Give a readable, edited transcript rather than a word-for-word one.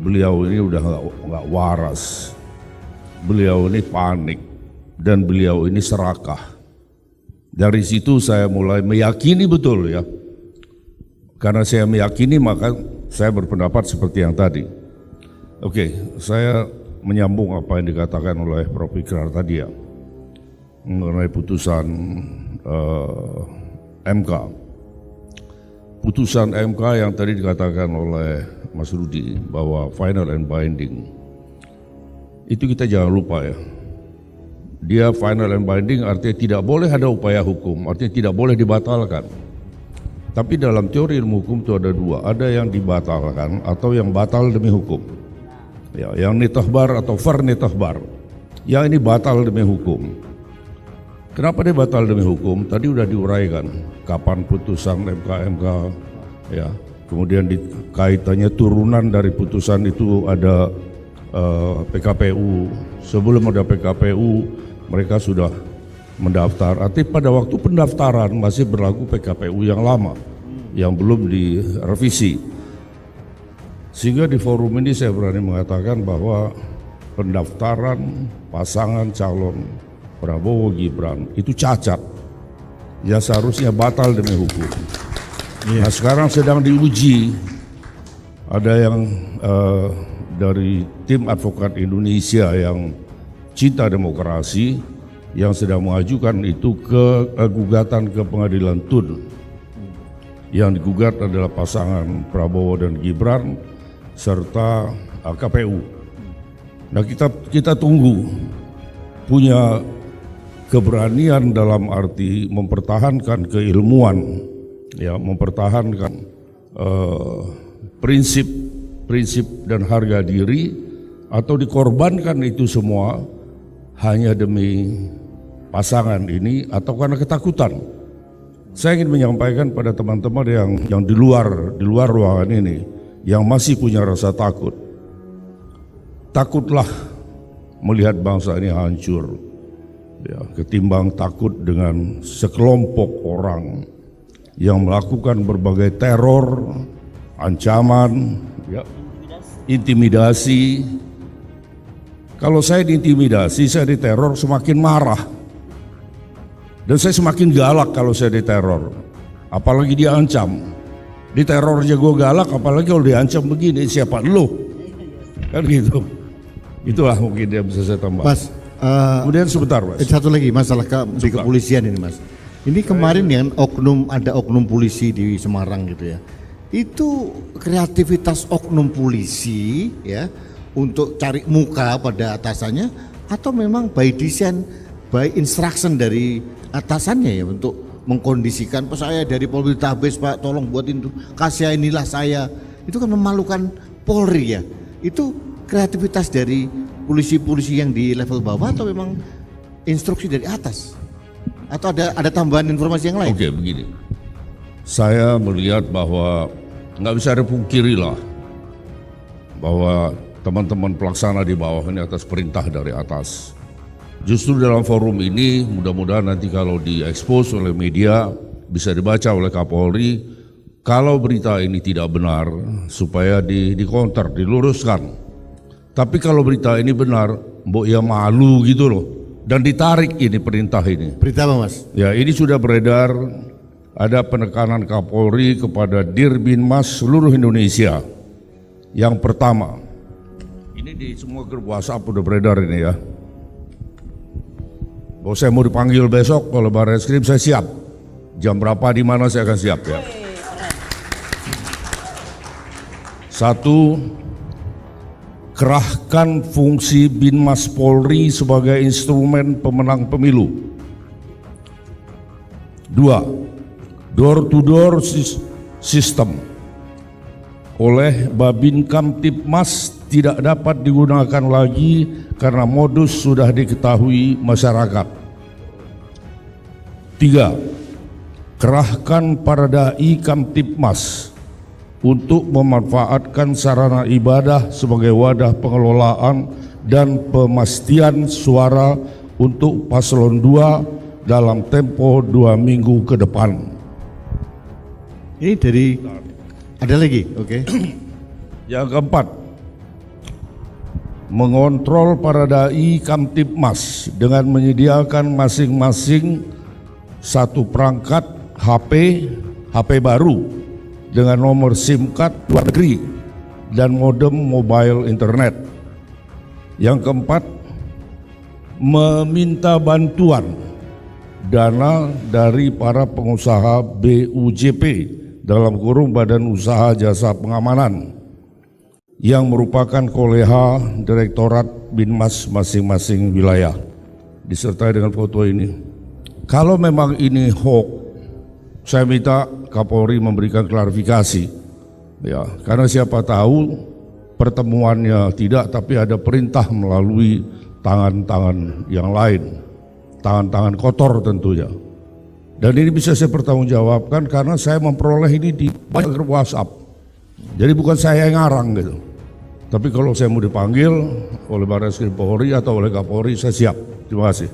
Beliau ini udah nggak waras, beliau ini panik, dan beliau ini serakah. Dari situ saya mulai meyakini betul ya. Karena saya meyakini maka saya berpendapat seperti yang tadi. Oke, saya menyambung apa yang dikatakan oleh Prof. Ikrar tadi ya, mengenai putusan MK. Putusan MK yang tadi dikatakan oleh Mas Rudi bahwa final and binding, itu kita jangan lupa ya. Dia final and binding artinya tidak boleh ada upaya hukum, artinya tidak boleh dibatalkan. Tapi dalam teori ilmu hukum itu ada dua, ada yang dibatalkan atau yang batal demi hukum. Ya, yang nitahbar atau vernitahbar. Yang ini batal demi hukum. Kenapa dia batal demi hukum? Tadi udah diuraikan kapan putusan MK ya. Kemudian kaitannya turunan dari putusan itu ada PKPU. Sebelum ada PKPU mereka sudah mendaftar. Artinya pada waktu pendaftaran masih berlaku PKPU yang lama yang belum direvisi. Sehingga di forum ini saya berani mengatakan bahwa pendaftaran pasangan calon Prabowo Gibran itu cacat, ya seharusnya batal demi hukum. Nah sekarang sedang diuji, ada yang dari tim advokat Indonesia yang cinta demokrasi yang sedang mengajukan itu ke gugatan ke pengadilan TUN. Yang digugat adalah pasangan Prabowo dan Gibran serta KPU. Nah kita tunggu punya keberanian dalam arti mempertahankan keilmuan, ya, mempertahankan prinsip dan harga diri, atau dikorbankan itu semua hanya demi pasangan ini atau karena ketakutan. Saya ingin menyampaikan pada teman-teman yang di luar ruangan ini yang masih punya rasa takut. Takutlah melihat bangsa ini hancur, ya, ketimbang takut dengan sekelompok orang yang melakukan berbagai teror, ancaman, ya, intimidasi. Kalau saya diintimidasi, saya diteror, semakin marah. Dan saya semakin galak kalau saya diteror. Apalagi diancam. Diteror aja gue galak, apalagi kalau diancam begini, siapa lu? Kan gitu. Itulah mungkin dia bisa saya tambah. Mas, kemudian sebentar Mas. Satu lagi masalah di kepolisian ini Mas. Ini kemarin yang ada oknum polisi di Semarang gitu ya. Itu kreativitas oknum polisi ya untuk cari muka pada atasannya, atau memang by design, by instruction dari atasannya ya untuk mengkondisikan, Pak saya dari Polri Tabes Pak tolong buatin tuh, kasih inilah saya. Itu kan memalukan Polri ya. Itu kreativitas dari polisi-polisi yang di level bawah atau memang instruksi dari atas? Atau ada tambahan informasi yang lain? Oke, begini. Saya melihat bahwa nggak bisa dipungkiri lah bahwa teman-teman pelaksana di bawah ini atas perintah dari atas. Justru dalam forum ini mudah-mudahan nanti kalau diekspos oleh media bisa dibaca oleh Kapolri, kalau berita ini tidak benar supaya dikonter, diluruskan. Tapi kalau berita ini benar, mbok ya malu gitu loh, dan ditarik ini perintah ini. Berita apa Mas? Ya ini sudah beredar, ada penekanan Kapolri kepada Dirbinmas seluruh Indonesia. Yang pertama, ini di semua grup WhatsApp udah beredar ini ya. Bahwa saya mau dipanggil besok oleh Barreskrim, saya siap. Jam berapa, di mana saya akan siap ya. Satu, kerahkan fungsi Binmas Polri sebagai instrumen pemenang pemilu. Dua, door to door system oleh Babin Kamtibmas tidak dapat digunakan lagi karena modus sudah diketahui masyarakat. Tiga, kerahkan para dai Kamtibmas untuk memanfaatkan sarana ibadah sebagai wadah pengelolaan dan pemastian suara untuk paslon 2 dalam tempo 2 minggu ke depan. Ini dari ada lagi, oke. Yang keempat, mengontrol para dai Kamtibmas dengan menyediakan masing-masing satu perangkat HP baru dengan nomor SIM card luar negeri dan modem mobile internet. Yang keempat, meminta bantuan dana dari para pengusaha BUJP dalam kurung Badan Usaha Jasa Pengamanan yang merupakan koleha Direktorat Binmas masing-masing wilayah, disertai dengan foto ini. Kalau memang ini hoax, saya minta Kapolri memberikan klarifikasi, ya, karena siapa tahu pertemuannya tidak, tapi ada perintah melalui tangan-tangan yang lain, tangan-tangan kotor tentunya. Dan ini bisa saya pertanggungjawabkan karena saya memperoleh ini di banyak grup WhatsApp. Jadi bukan saya yang ngarang gitu. Tapi kalau saya mau dipanggil oleh Barreskrim Polri atau oleh Kapolri, saya siap. Terima kasih.